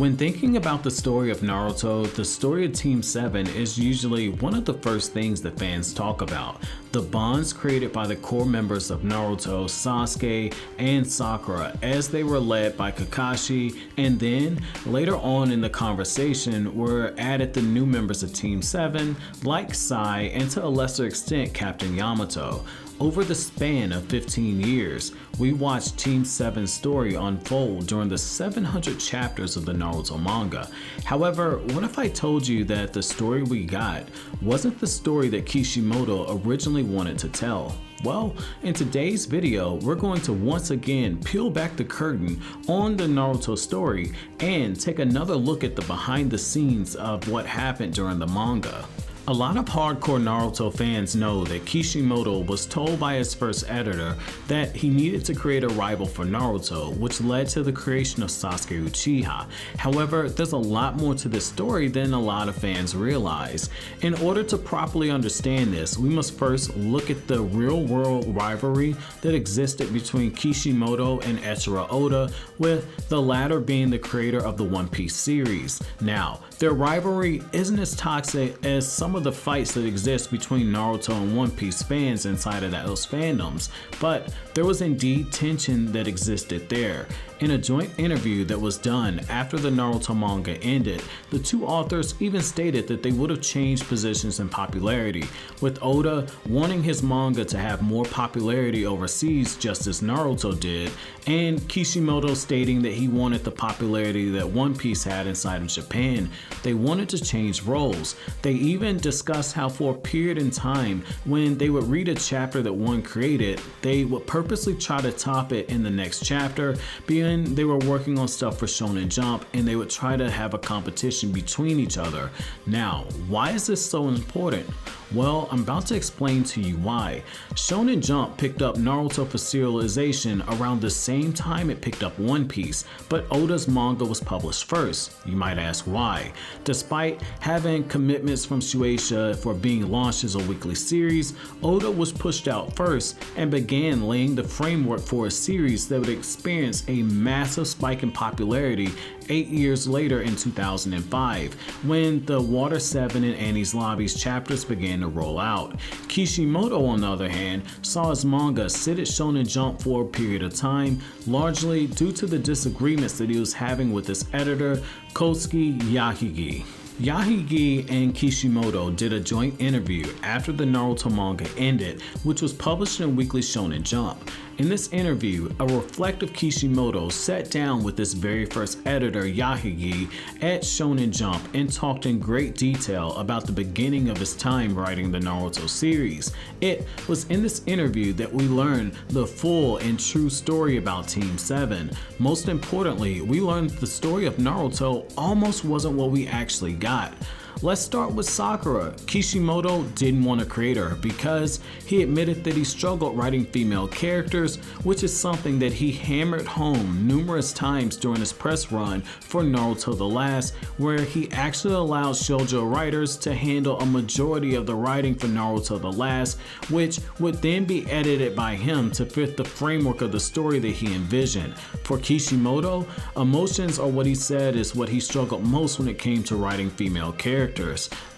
When thinking about the story of Naruto, the story of Team 7 is usually one of the first things that fans talk about. The bonds created by the core members of Naruto, Sasuke, and Sakura as they were led by Kakashi, and then later on in the conversation were added the new members of Team 7 like Sai and to a lesser extent Captain Yamato. Over the span of 15 years, we watched Team 7's story unfold during the 700 chapters of the Naruto manga. However, what if I told you that the story we got wasn't the story that Kishimoto originally wanted to tell? Well, in today's video, we're going to once again peel back the curtain on the Naruto story and take another look at the behind the scenes of what happened during the manga. A lot of hardcore Naruto fans know that Kishimoto was told by his first editor that he needed to create a rival for Naruto, which led to the creation of Sasuke Uchiha. However, there's a lot more to this story than a lot of fans realize. In order to properly understand this, we must first look at the real-world rivalry that existed between Kishimoto and Eiichiro Oda, with the latter being the creator of the One Piece series. Now, their rivalry isn't as toxic as some of the fights that exist between Naruto and One Piece fans inside of those fandoms, but there was indeed tension that existed there. In a joint interview that was done after the Naruto manga ended, the two authors even stated that they would have changed positions in popularity, with Oda wanting his manga to have more popularity overseas just as Naruto did, and Kishimoto stating that he wanted the popularity that One Piece had inside of Japan. They wanted to change roles. They even discussed how for a period in time when they would read a chapter that one created, they would purposely try to top it in the next chapter, being they were working on stuff for Shonen Jump, and they would try to have a competition between each other. Now, why is this so important? Well, I'm about to explain to you why. Shonen Jump picked up Naruto for serialization around the same time it picked up One Piece, but Oda's manga was published first. You might ask why. Despite having commitments from Shueisha for being launched as a weekly series, Oda was pushed out first and began laying the framework for a series that would experience a massive spike in popularity 8 years later in 2005, when the Water 7 and Annie's Lobbies chapters began to roll out. Kishimoto, on the other hand, saw his manga sit at Shonen Jump for a period of time, largely due to the disagreements that he was having with his editor, Kosuke Yahigi. Yahigi and Kishimoto did a joint interview after the Naruto manga ended, which was published in Weekly Shonen Jump. In this interview, a reflective Kishimoto sat down with his very first editor, Yahigi, at Shonen Jump and talked in great detail about the beginning of his time writing the Naruto series. It was in this interview that we learned the full and true story about Team 7. Most importantly, we learned the story of Naruto almost wasn't what we actually got. Let's start with Sakura. Kishimoto didn't want to create her because he admitted that he struggled writing female characters, which is something that he hammered home numerous times during his press run for Naruto the Last, where he actually allowed shoujo writers to handle a majority of the writing for Naruto the Last, which would then be edited by him to fit the framework of the story that he envisioned. For Kishimoto, emotions are what he said is what he struggled most when it came to writing female characters.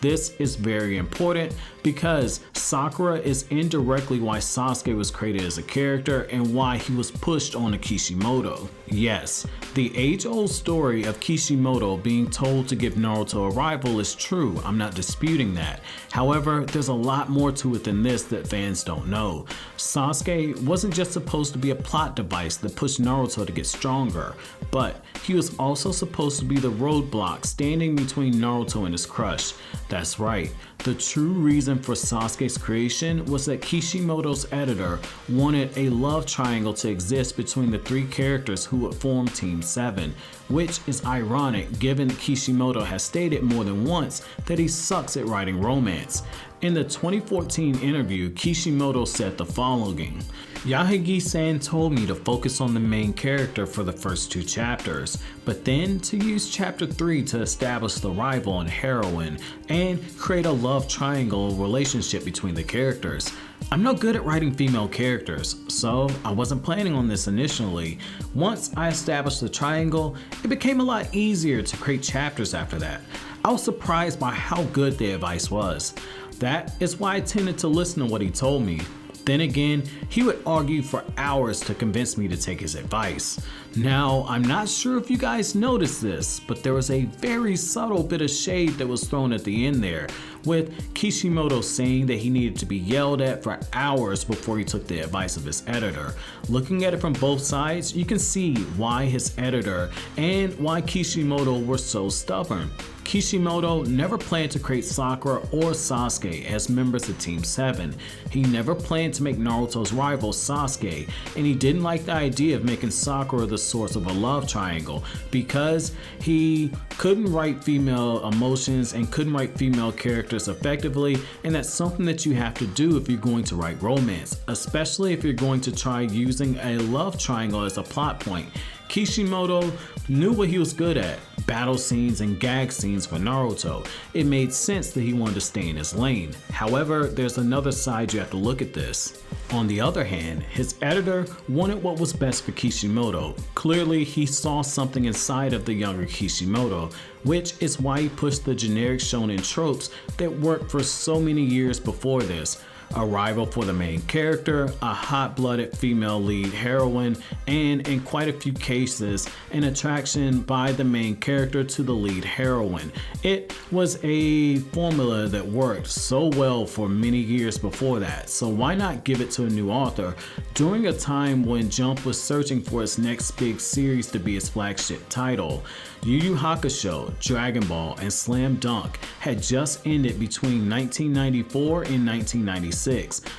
This is very important because Sakura is indirectly why Sasuke was created as a character and why he was pushed onto Kishimoto. Yes, the age-old story of Kishimoto being told to give Naruto a rival is true, I'm not disputing that. However, there's a lot more to it than this that fans don't know. Sasuke wasn't just supposed to be a plot device that pushed Naruto to get stronger, but he was also supposed to be the roadblock standing between Naruto and his crush. That's right. The true reason for Sasuke's creation was that Kishimoto's editor wanted a love triangle to exist between the three characters who would form Team 7, which is ironic given that Kishimoto has stated more than once that he sucks at writing romance. In the 2014 interview, Kishimoto said the following: "Yahagi-san told me to focus on the main character for the first 2 chapters, but then to use chapter 3 to establish the rival and heroine and create a love triangle relationship between the characters. I'm no good at writing female characters, so I wasn't planning on this initially. Once I established the triangle, it became a lot easier to create chapters after that. I was surprised by how good the advice was. That is why I tended to listen to what he told me. Then again, he would argue for hours to convince me to take his advice. Now, I'm not sure if you guys noticed this, but there was a very subtle bit of shade that was thrown at the end there, with Kishimoto saying that he needed to be yelled at for hours before he took the advice of his editor. Looking at it from both sides, you can see why his editor and why Kishimoto were so stubborn. Kishimoto never planned to create Sakura or Sasuke as members of Team 7. He never planned to make Naruto's rival Sasuke, and he didn't like the idea of making Sakura the source of a love triangle because he couldn't write female emotions and couldn't write female characters effectively, and that's something that you have to do if you're going to write romance, especially if you're going to try using a love triangle as a plot point. Kishimoto knew what he was good at: battle scenes and gag scenes for Naruto. It made sense that he wanted to stay in his lane. However, there's another side you have to look at this. On the other hand, his editor wanted what was best for Kishimoto. Clearly, he saw something inside of the younger Kishimoto, which is why he pushed the generic shonen tropes that worked for so many years before this. A rival for the main character, a hot-blooded female lead heroine, and in quite a few cases, an attraction by the main character to the lead heroine. It was a formula that worked so well for many years before that, so why not give it to a new author during a time when Jump was searching for its next big series to be its flagship title? Yu Yu Hakusho, Dragon Ball, and Slam Dunk had just ended between 1994 and 1996.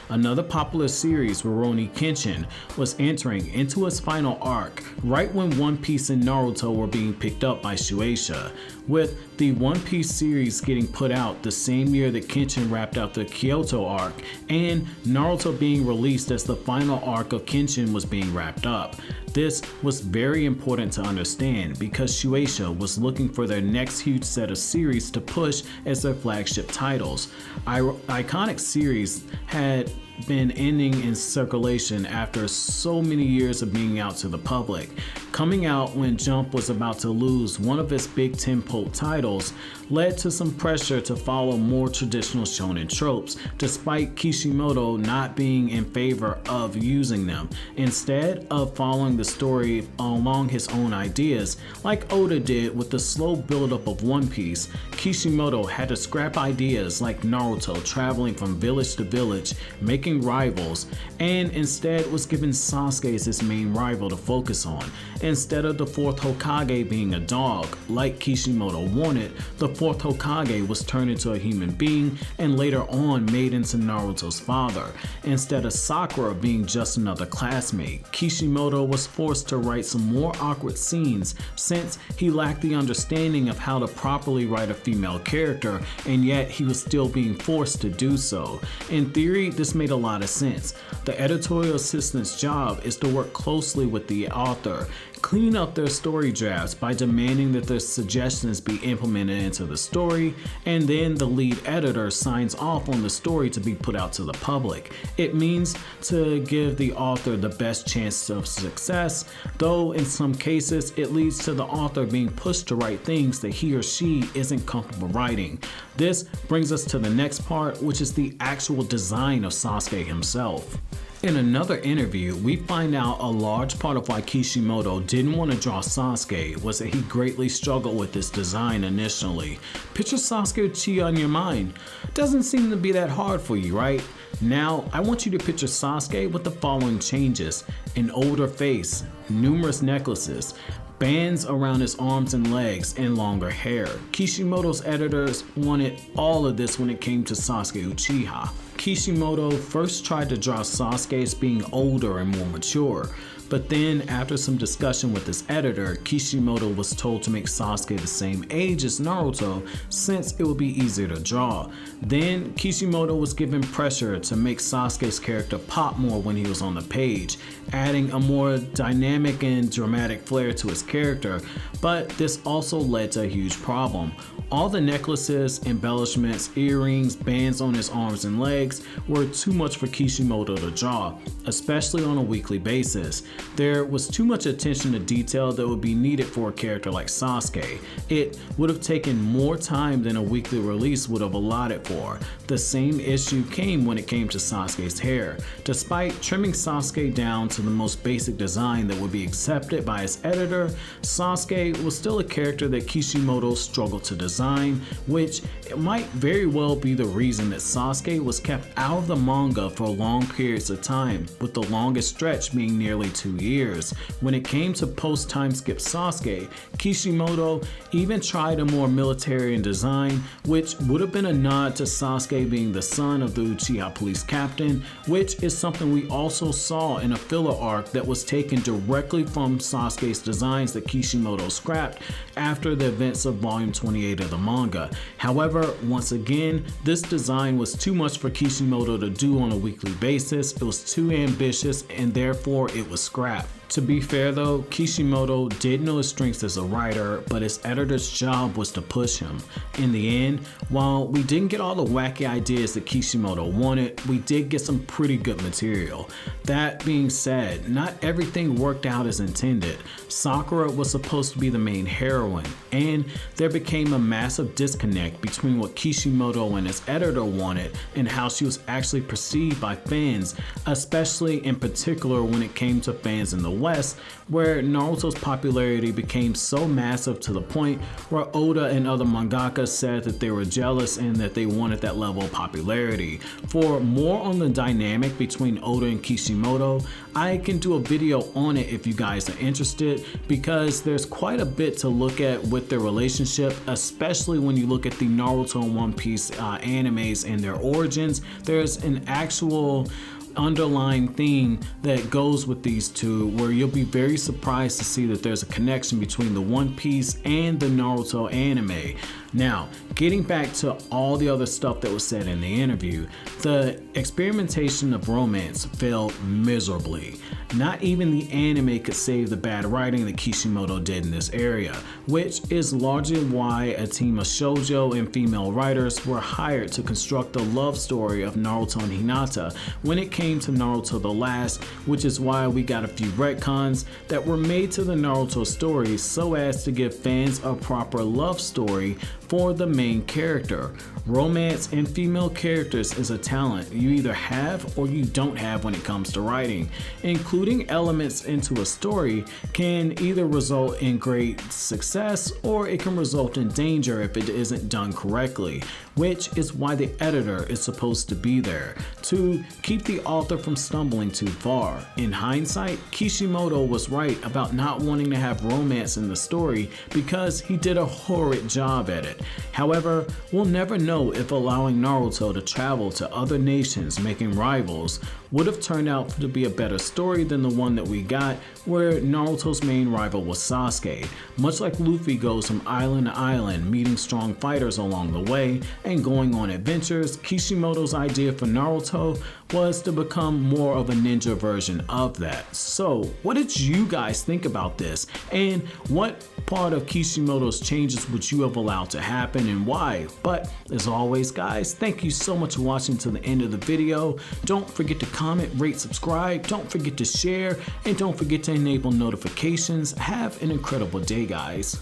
Another popular series, Rurouni Kenshin, was entering into its final arc right when One Piece and Naruto were being picked up by Shueisha, with the One Piece series getting put out the same year that Kenshin wrapped up the Kyoto arc, and Naruto being released as the final arc of Kenshin was being wrapped up. This was very important to understand because Shueisha was looking for their next huge set of series to push as their flagship titles. Iconic series had been ending in circulation after so many years of being out to the public. Coming out when Jump was about to lose one of its big tentpole titles led to some pressure to follow more traditional shonen tropes, despite Kishimoto not being in favor of using them. Instead of following the story along his own ideas, like Oda did with the slow buildup of One Piece, Kishimoto had to scrap ideas like Naruto traveling from village to village, making rivals, and instead was given Sasuke as his main rival to focus on. Instead of the 4th Hokage being a dog, like Kishimoto wanted, the 4th Hokage was turned into a human being and later on made into Naruto's father. Instead of Sakura being just another classmate, Kishimoto was forced to write some more awkward scenes since he lacked the understanding of how to properly write a female character, and yet he was still being forced to do so. In theory, this made a lot of sense. The editorial assistant's job is to work closely with the author, clean up their story drafts by demanding that their suggestions be implemented into the story, and then the lead editor signs off on the story to be put out to the public. It means to give the author the best chance of success, though in some cases it leads to the author being pushed to write things that he or she isn't comfortable writing. This brings us to the next part, which is the actual design of Sasuke himself. In another interview, we find out a large part of why Kishimoto didn't want to draw Sasuke was that he greatly struggled with this design initially. Picture Sasuke Uchiha in your mind. Doesn't seem to be that hard for you, right? Now, I want you to picture Sasuke with the following changes: an older face, numerous necklaces, bands around his arms and legs, and longer hair. Kishimoto's editors wanted all of this when it came to Sasuke Uchiha. Kishimoto first tried to draw Sasuke as being older and more mature. But then, after some discussion with his editor, Kishimoto was told to make Sasuke the same age as Naruto since it would be easier to draw. Then, Kishimoto was given pressure to make Sasuke's character pop more when he was on the page, adding a more dynamic and dramatic flair to his character, but this also led to a huge problem. All the necklaces, embellishments, earrings, bands on his arms and legs were too much for Kishimoto to draw, especially on a weekly basis. There was too much attention to detail that would be needed for a character like Sasuke. It would have taken more time than a weekly release would have allotted for. The same issue came when it came to Sasuke's hair. Despite trimming Sasuke down to the most basic design that would be accepted by his editor, Sasuke was still a character that Kishimoto struggled to design, which might very well be the reason that Sasuke was kept out of the manga for long periods of time, with the longest stretch being nearly 2 years. When it came to post-time skip Sasuke, Kishimoto even tried a more military design, which would have been a nod to Sasuke being the son of the Uchiha police captain, which is something we also saw in a filler arc that was taken directly from Sasuke's designs that Kishimoto scrapped after the events of volume 28 of the manga. However, once again, this design was too much for Kishimoto to do on a weekly basis. It was too ambitious and therefore it was scrapped. To be fair though, Kishimoto did know his strengths as a writer, but his editor's job was to push him. In the end, while we didn't get all the wacky ideas that Kishimoto wanted, we did get some pretty good material. That being said, not everything worked out as intended. Sakura was supposed to be the main heroine, and there became a massive disconnect between what Kishimoto and his editor wanted and how she was actually perceived by fans, especially in particular when it came to fans in the West, where Naruto's popularity became so massive to the point where Oda and other mangakas said that they were jealous and that they wanted that level of popularity. For more on the dynamic between Oda and Kishimoto, I can do a video on it if you guys are interested, because there's quite a bit to look at with their relationship, especially when you look at the Naruto and One Piece animes and their origins. There's an actual underlying theme that goes with these two, where you'll be very surprised to see that there's a connection between the One Piece and the Naruto anime. Now, getting back to all the other stuff that was said in the interview, the experimentation of romance failed miserably. Not even the anime could save the bad writing that Kishimoto did in this area, which is largely why a team of shoujo and female writers were hired to construct the love story of Naruto and Hinata when it came to Naruto the Last, which is why we got a few retcons that were made to the Naruto story so as to give fans a proper love story for the main character. Romance and female characters is a talent you either have or you don't have when it comes to writing. Including elements into a story can either result in great success or it can result in danger if it isn't done correctly, which is why the editor is supposed to be there, to keep the author from stumbling too far. In hindsight, Kishimoto was right about not wanting to have romance in the story because he did a horrid job at it. However, we'll never know if allowing Naruto to travel to other nations making rivals would have turned out to be a better story than the one that we got, where Naruto's main rival was Sasuke. Much like Luffy goes from island to island, meeting strong fighters along the way and going on adventures, Kishimoto's idea for Naruto was to become more of a ninja version of that. So, what did you guys think about this? And what part of Kishimoto's changes would you have allowed to happen and why? But as always guys, thank you so much for watching to the end of the video. Don't forget to comment, rate, subscribe. Don't forget to share, and don't forget to enable notifications. Have an incredible day guys.